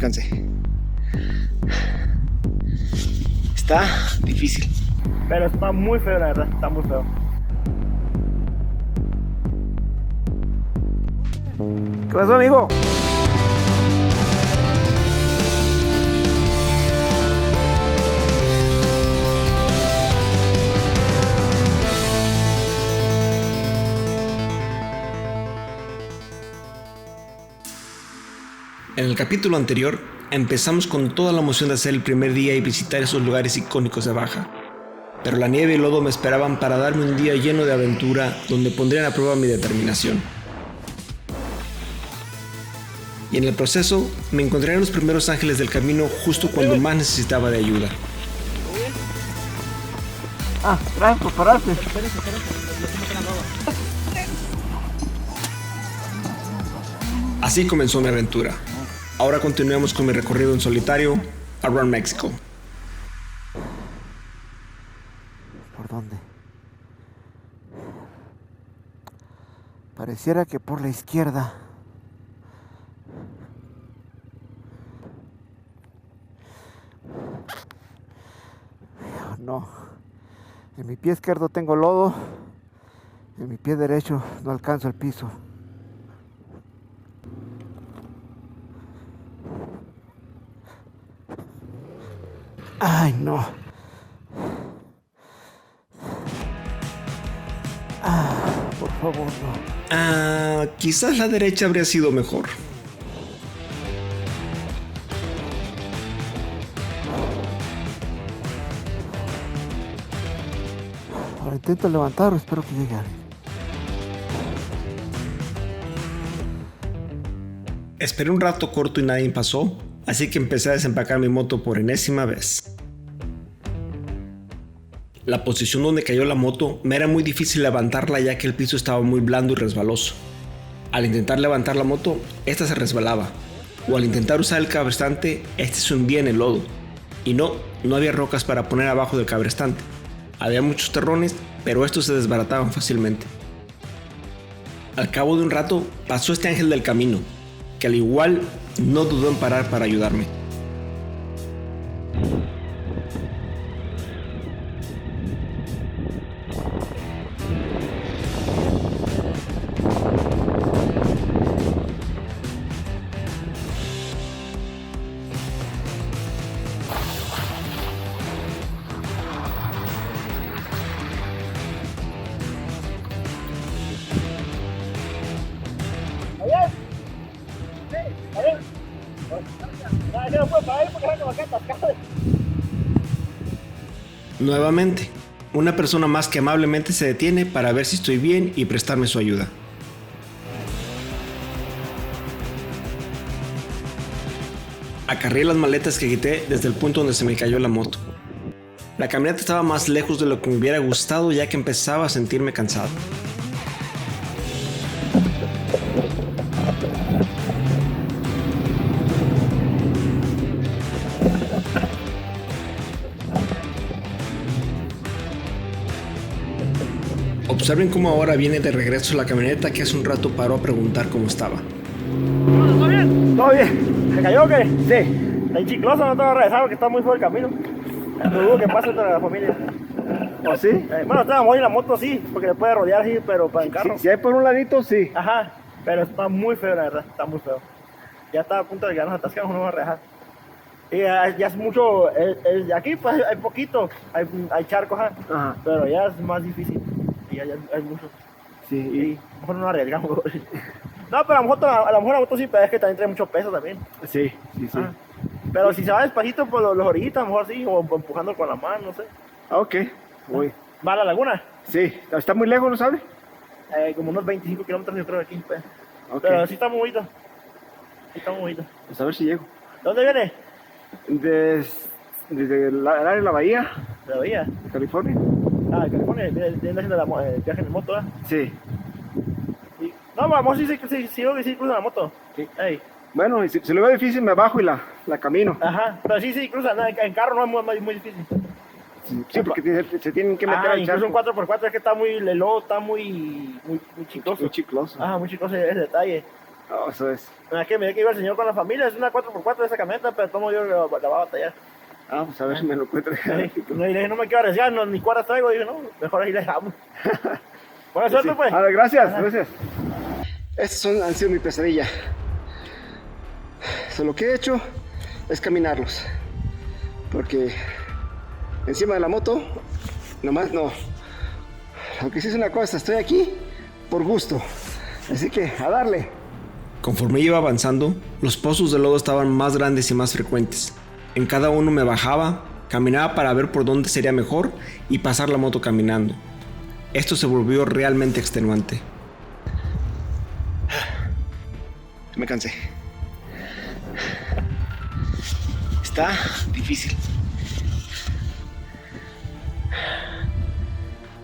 cansé. Está difícil. Pero está muy feo, la verdad, está muy feo. ¿Qué pasó, amigo? En el capítulo anterior, empezamos con toda la emoción de hacer el primer día y visitar esos lugares icónicos de Baja. Pero la nieve y el lodo me esperaban para darme un día lleno de aventura donde pondrían a prueba mi determinación. Y en el proceso, me encontré en los primeros ángeles del camino justo cuando más necesitaba de ayuda. Gracias por pararte. Así comenzó mi aventura. Ahora continuemos con mi recorrido en solitario around México. ¿Por dónde? Pareciera que por la izquierda. No. En mi pie izquierdo tengo lodo. En mi pie derecho no alcanzo el piso. Ay, no. Por favor, no. Quizás la derecha habría sido mejor. Ahora intento levantar o espero que llegue alguien. Esperé un rato corto y nadie pasó, así que empecé a desempacar mi moto por enésima vez. La posición donde cayó la moto me era muy difícil levantarla ya que el piso estaba muy blando y resbaloso. Al intentar levantar la moto, esta se resbalaba, o al intentar usar el cabrestante, este se hundía en el lodo. Y no había rocas para poner abajo del cabrestante. Había muchos terrones, pero estos se desbarataban fácilmente. Al cabo de un rato, pasó este ángel del camino, que al igual no dudó en parar para ayudarme. Nuevamente, una persona más que amablemente se detiene para ver si estoy bien y prestarme su ayuda. Acarreé las maletas que quité desde el punto donde se me cayó la moto. La camioneta estaba más lejos de lo que me hubiera gustado ya que empezaba a sentirme cansado. Observen cómo ahora viene de regreso la camioneta que hace un rato paró a preguntar cómo estaba. ¿Todo bien? ¿Todo bien? ¿Se cayó o qué? Sí. Está chicloso, no te va a regresar porque está muy fuerte el camino. No dudo que pase entre la familia. ¿O sí? Bueno, te vamos a ir en la moto sí, porque le puede rodear así, pero para el carro. Si hay por un ladito, sí. Ajá, pero está muy feo, la verdad, está muy feo. Ya está a punto de quedarnos atascados, no vamos a rejar. Y ya es mucho, aquí pues hay poquito, hay charcos, Ajá. pero ya es más difícil. Y ya hay mucho. Sí. Y mejor no nos arriesgamos. No, pero a lo mejor la moto sí, pero es que también trae mucho peso también. Sí. Ah, pero si se va despacito por los orillitas, a lo mejor sí, o empujando con la mano, no sé. Ok, voy. ¿Va a la laguna? Sí, está muy lejos, ¿no sabe? Como unos 25 kilómetros yo creo de aquí. Pues. Okay. Pero sí está muy bonito. Sí está muy bonito. Pues a ver si llego. ¿De dónde viene? Desde el área de la bahía, ¿De la bahía? de California. Ah, de California, viene haciendo el viaje en moto, ¿eh? Sí. No, vamos, sí cruza la moto. Sí. Ey. Bueno, y si lo veo difícil me bajo y la camino. Ajá, pero sí cruza, no, en carro no es muy difícil. Sí, porque se tienen que meter al incluso charco. un 4x4 es que está muy, el lodo está muy chicloso. Muy chicloso. Ajá, muy chicloso ese detalle. Oh, eso es. Es que miré que iba el señor con la familia, es una 4x4 de esa camioneta, pero tomo yo la va a batallar. Ah, pues a ver si me lo encuentro. No, y le dije, no me quiero arriesgar, ni cuadras traigo, dije, no, mejor ahí le dejamos. Buena suerte, Sí. pues. A ver, gracias. Estos han sido mi pesadilla. Lo que he hecho es caminarlos. Porque encima de la moto, nomás no. Aunque sí es una cosa, estoy aquí por gusto. Así que a darle. Conforme iba avanzando, los pozos de lodo estaban más grandes y más frecuentes. En cada uno me bajaba, caminaba para ver por dónde sería mejor y pasar la moto caminando. Esto se volvió realmente extenuante. Me cansé. Está difícil.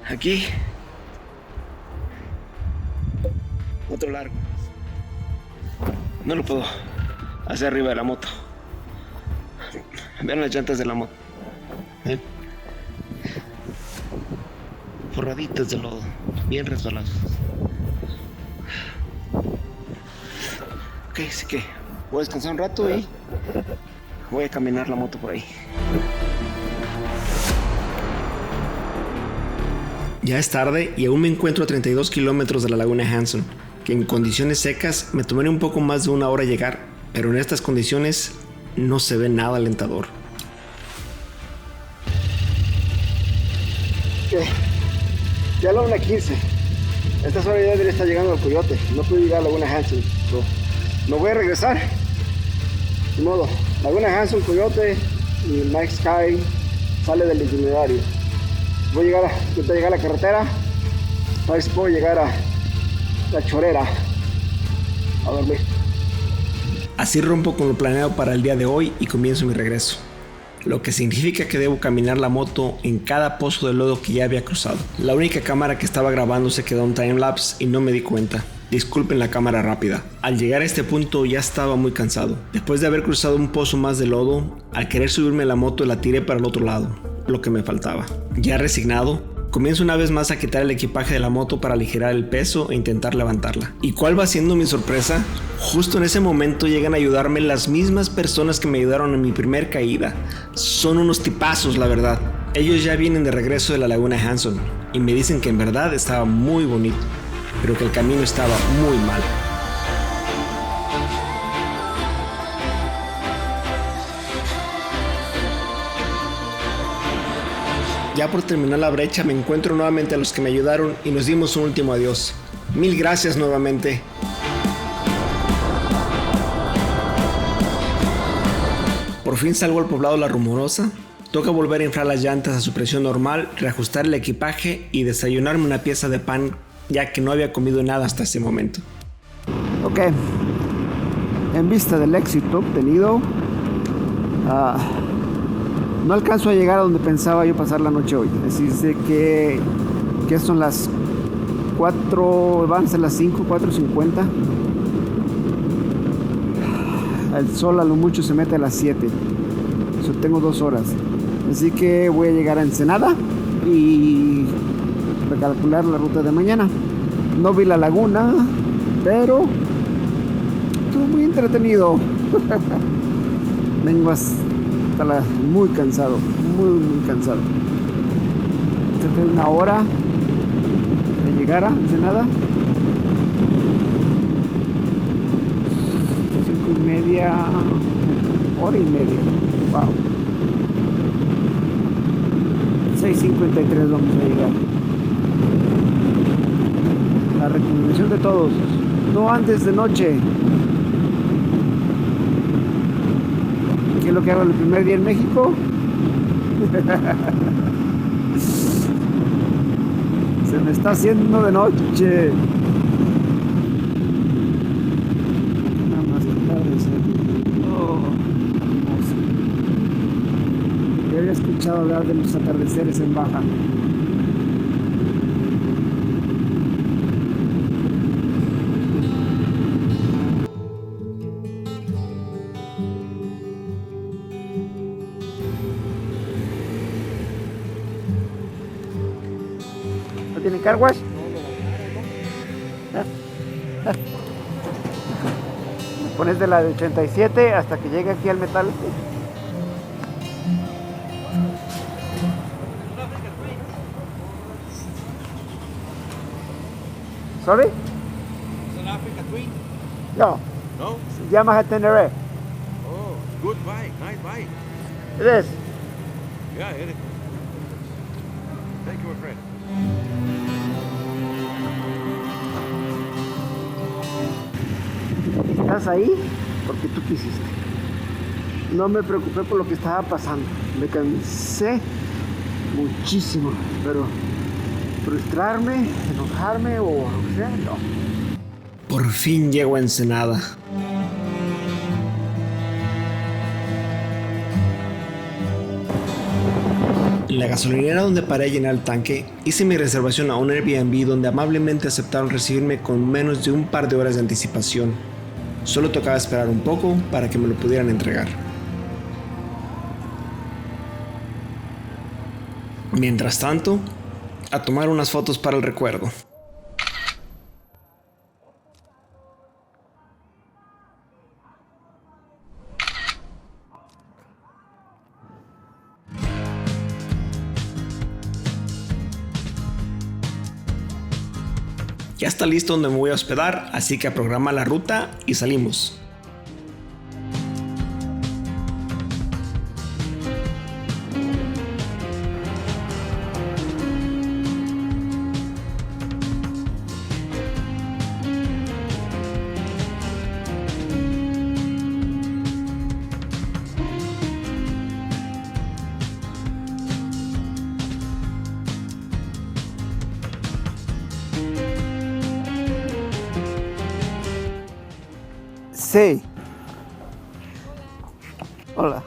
Aquí. Otro largo. No lo puedo hacer arriba de la moto. Vean las llantas de la moto. ¿Ven? Forraditas de lodo. Bien resbalados. Ok, así que voy a descansar un rato y voy a caminar la moto por ahí. Ya es tarde y aún me encuentro a 32 kilómetros de la laguna Hanson, que en condiciones secas me tomaría un poco más de una hora llegar, pero en estas condiciones no se ve nada alentador. Okay. Ya la laguna 15. Esta hora ya debería estar llegando al Coyote. No puedo llegar a Laguna Hanson. No voy a regresar. De modo, Laguna Hanson, Coyote y Mike Sky sale del itinerario. Voy a llegar a la carretera. A ver si puedo llegar a la Chorera a dormir. Así rompo con lo planeado para el día de hoy y comienzo mi regreso, lo que significa que debo caminar la moto en cada pozo de lodo que ya había cruzado. La única cámara que estaba grabando se quedó en timelapse y no me di cuenta. Disculpen la cámara rápida. Al llegar a este punto ya estaba muy cansado. Después de haber cruzado un pozo más de lodo, al querer subirme a la moto la tiré para el otro lado, lo que me faltaba. Ya resignado, comienzo una vez más a quitar el equipaje de la moto para aligerar el peso e intentar levantarla. ¿Y cuál va siendo mi sorpresa? Justo en ese momento llegan a ayudarme las mismas personas que me ayudaron en mi primer caída. Son unos tipazos, la verdad. Ellos ya vienen de regreso de la laguna Hanson y me dicen que en verdad estaba muy bonito, pero que el camino estaba muy mal. Ya por terminar la brecha me encuentro nuevamente a los que me ayudaron y nos dimos un último adiós. Mil gracias nuevamente. Por fin salgo al poblado La Rumorosa. Toca volver a inflar las llantas a su presión normal, reajustar el equipaje y desayunarme una pieza de pan, ya que no había comido nada hasta ese momento. Ok, en vista del éxito obtenido, no alcanzo a llegar a donde pensaba yo pasar la noche hoy. Así es que son las 4, van a ser las 5, 4:50. El sol a lo mucho se mete a las 7. Yo tengo 2 horas. Así que voy a llegar a Ensenada y recalcular la ruta de mañana. No vi la laguna, pero estuvo muy entretenido. Vengo hasta muy cansado, muy cansado. Cerca de una hora de llegar a Ensenada. 5:30, hora y media. Wow. 6:53 vamos a llegar. La recomendación de todos: no antes de noche. ¿Qué es lo que hago el primer día en México? Se me está haciendo de noche. Nada más que atardecer. Oh, hermoso. Yo había escuchado hablar de los atardeceres en Baja. ¿No tiene car wash? pones de la de 87 hasta que llegue aquí al metal. Sorry? It's an Africa Twin. No, No? Yamaha Tenere. Oh, good bike, nice bike. It is. Yeah, it is. Thank you, my friend. Estás ahí porque tú quisiste. No me preocupé por lo que estaba pasando. Me cansé muchísimo, pero frustrarme, enojarme o lo que sea, no. Por fin llego a Ensenada. En la gasolinera donde paré a llenar el tanque, hice mi reservación a un Airbnb donde amablemente aceptaron recibirme con menos de un par de horas de anticipación. Solo tocaba esperar un poco para que me lo pudieran entregar. Mientras tanto, a tomar unas fotos para el recuerdo. Ya está listo donde me voy a hospedar, así que a programar la ruta y salimos. Sí. Hola.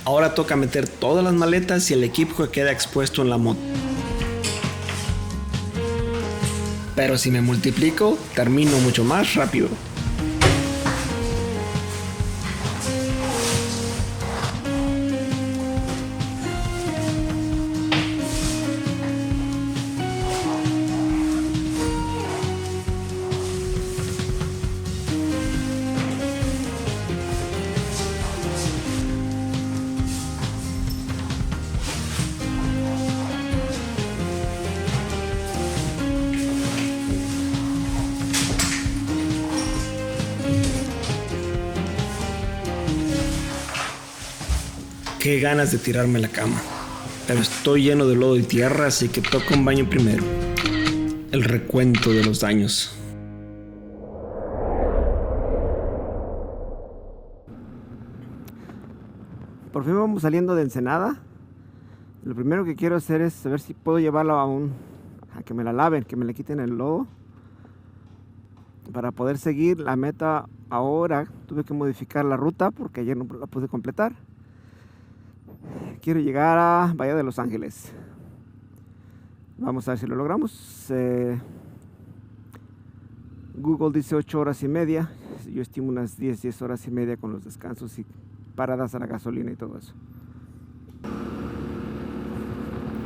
Ahora toca meter todas las maletas y el equipo que queda expuesto en la moto. Pero si me multiplico, termino mucho más rápido. Qué ganas de tirarme a la cama, pero estoy lleno de lodo y tierra, así que toca un baño primero. El recuento de los daños. Por fin vamos saliendo de Ensenada. Lo primero que quiero hacer es saber si puedo llevarla a que me la laven, que me le quiten el lodo. Para poder seguir la meta ahora tuve que modificar la ruta porque ayer no la pude completar. Quiero llegar a Bahía de Los Ángeles. Vamos a ver si lo logramos. Google dice 8 horas y media. Yo estimo unas 10 horas y media con los descansos y paradas a la gasolina y todo eso.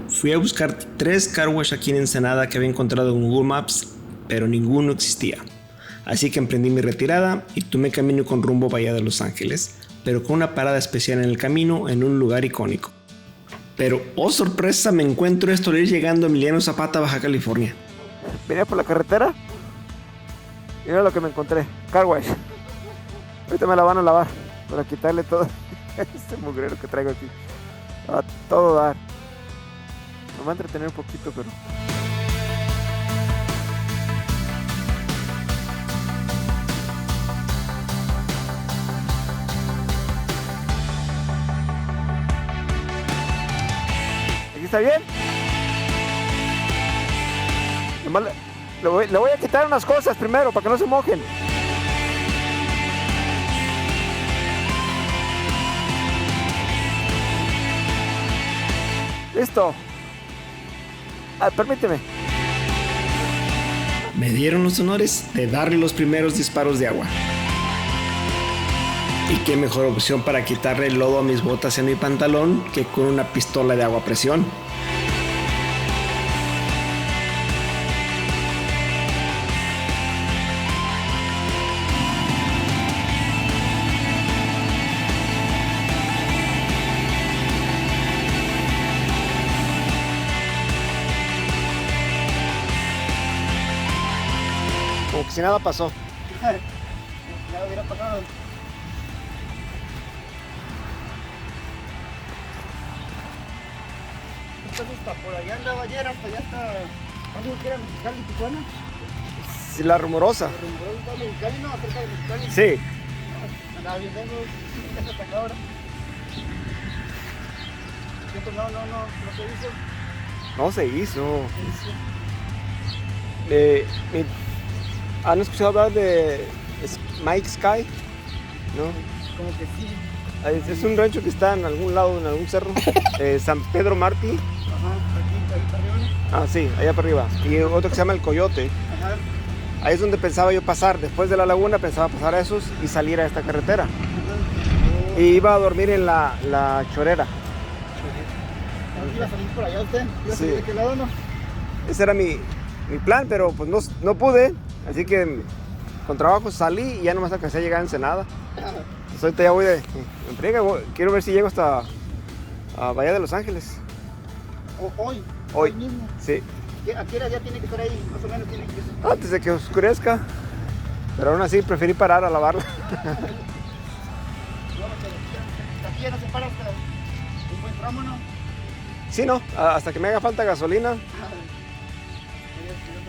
Fui a buscar 3 car wash aquí en Ensenada que había encontrado en Google Maps, pero ninguno existía. Así que emprendí mi retirada y tomé camino con rumbo a Bahía de Los Ángeles, pero con una parada especial en el camino en un lugar icónico. Pero, oh sorpresa, me encuentro esto al ir llegando a Emiliano Zapata, Baja California. Venía por la carretera y mira lo que me encontré. Car wash. Ahorita me la van a lavar para quitarle todo este mugrero que traigo aquí. A todo dar. Me va a entretener un poquito, pero... ¿Está bien? Nomás le voy a quitar unas cosas primero para que no se mojen. Listo. Permíteme. Me dieron los honores de darle los primeros disparos de agua. Y qué mejor opción para quitarle el lodo a mis botas y a mi pantalón que con una pistola de agua a presión. Como que si nada pasó. Ya hubiera pasado. Entonces hasta por allá andaba ayer, hasta allá está. ¿Cuándo que era Mexicali, Tijuana? Sí, la rumorosa. Rumoroso está Mexicali, no, cerca de Mexicali. Sí. Andaba bien lejos, hasta acá ahora. Siento, no se hizo. No se hizo. ¿Han escuchado hablar de Mike Sky? ¿No? Como que sí. Es un rancho que está en algún lado, en algún cerro. San Pedro Martí. Ajá, aquí para arriba. Ah, sí, allá para arriba. Y otro que se llama El Coyote. Ajá. Ahí es donde pensaba yo pasar. Después de la laguna pensaba pasar a esos y salir a esta carretera. Y iba a dormir en la chorera. ¿Iba a salir por allá usted? ¿Iba a Sí. salir de qué lado, no? Ese era mi plan, pero pues no pude. Así que con trabajo salí y ya no me alcancé a llegar a Ensenada. Entonces ahorita ya voy de friega. Quiero ver si llego hasta a Bahía de Los Ángeles. Hoy. Hoy. Mismo. Sí. ¿A qué hora ya tiene que estar ahí? Más o menos tiene que estar. Antes de que oscurezca. Pero aún así preferí parar a lavarla. Aquí ya no se para hasta un buen tramo, ¿no? Sí, no. Hasta que me haga falta gasolina.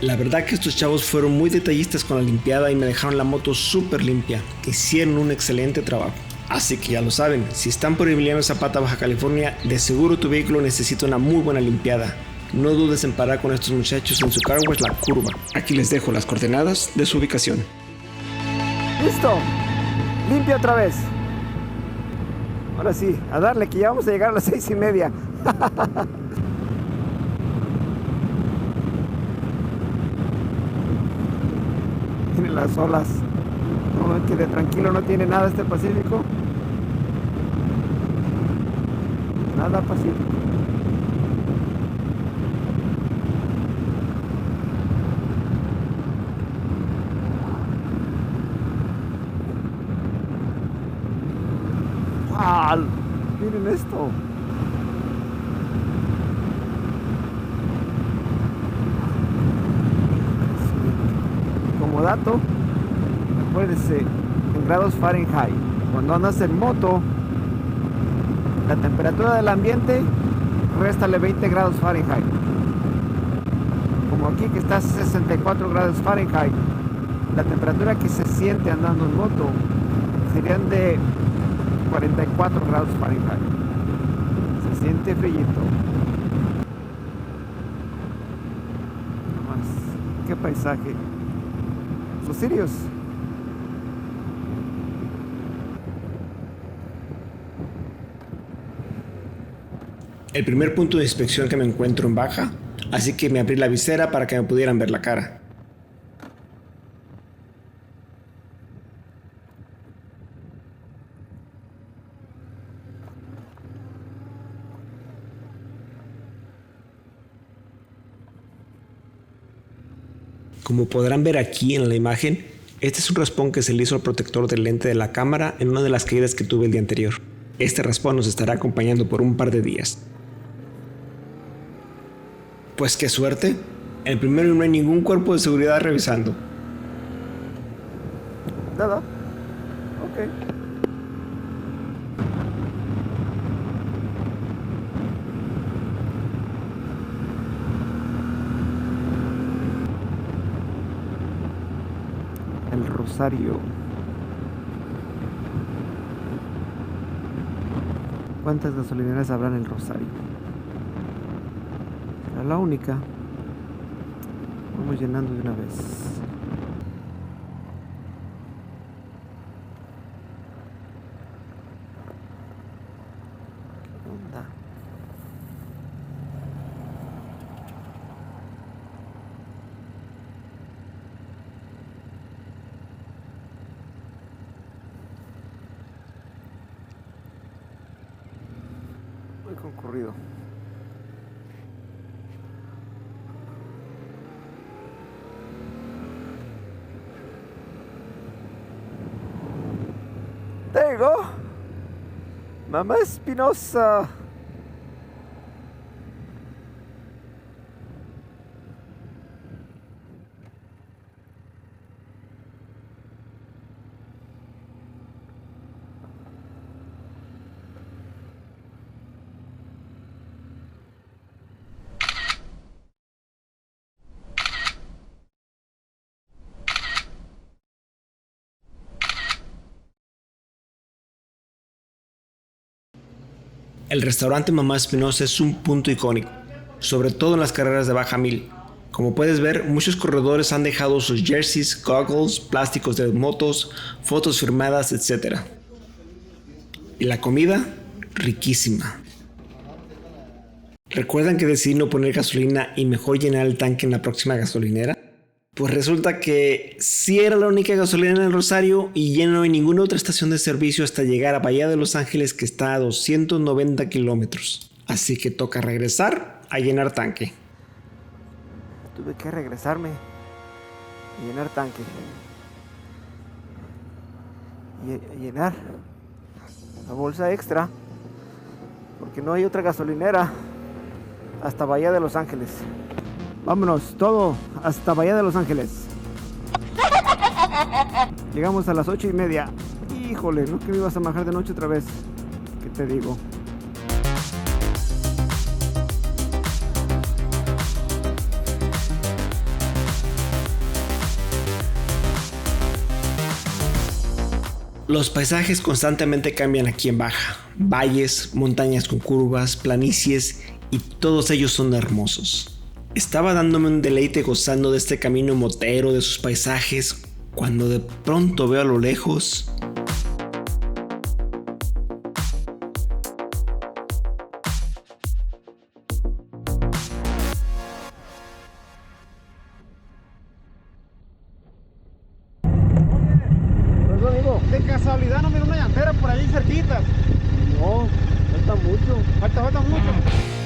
La verdad que estos chavos fueron muy detallistas con la limpiada y me dejaron la moto súper limpia. Hicieron un excelente trabajo. Así que ya lo saben, si están por Emiliano Zapata, Baja California, de seguro tu vehículo necesita una muy buena limpiada. No dudes en parar con estos muchachos en su car wash La Curva. Aquí les dejo las coordenadas de su ubicación. ¡Listo! Limpia otra vez. Ahora sí, a darle que ya vamos a llegar a las 6:30. Tiene las olas. No, que de tranquilo no tiene nada este Pacífico. Nada Pacífico. ¡Wow! Miren esto. Como dato, acuérdense, en grados Fahrenheit, cuando andas en moto, la temperatura del ambiente, réstale 20 grados Fahrenheit. Como aquí que está a 64 grados Fahrenheit, la temperatura que se siente andando en moto serían de 44 grados Fahrenheit. Se siente frillito. Nomás, qué paisaje. Los sirios. El primer punto de inspección que me encuentro en Baja, así que me abrí la visera para que me pudieran ver la cara. Como podrán ver aquí en la imagen, este es un raspón que se le hizo al protector del lente de la cámara en una de las caídas que tuve el día anterior. Este raspón nos estará acompañando por un par de días. Pues qué suerte, el primero no hay ningún cuerpo de seguridad revisando. Nada. Ok. El Rosario. ¿Cuántas gasolineras habrá en el Rosario? Será la única. Vamos llenando de una vez. ¿Qué onda? concurrido. There you go. Mamá Espinosa. El restaurante Mamá Espinosa es un punto icónico, sobre todo en las carreras de baja mil. Como puedes ver, muchos corredores han dejado sus jerseys, goggles, plásticos de motos, fotos firmadas, etc. Y la comida, riquísima. ¿Recuerdan que decidí no poner gasolina y mejor llenar el tanque en la próxima gasolinera? Pues resulta que sí era la única gasolinera en el Rosario y ya no hay ninguna otra estación de servicio hasta llegar a Bahía de Los Ángeles, que está a 290 kilómetros. Así que toca regresar a llenar tanque. Tuve que regresarme y llenar tanque. Y llenar la bolsa extra, porque no hay otra gasolinera hasta Bahía de Los Ángeles. Vámonos, todo hasta Bahía de Los Ángeles. Llegamos a las 8:30. Híjole, no que me ibas a manejar de noche otra vez. ¿Qué te digo? Los paisajes constantemente cambian aquí en Baja. Valles, montañas con curvas, planicies y todos ellos son hermosos. Estaba dándome un deleite gozando de este camino motero, de sus paisajes, cuando de pronto veo a lo lejos De casualidad no mira una llantera por ahí cerquita. No, falta mucho. Falta mucho.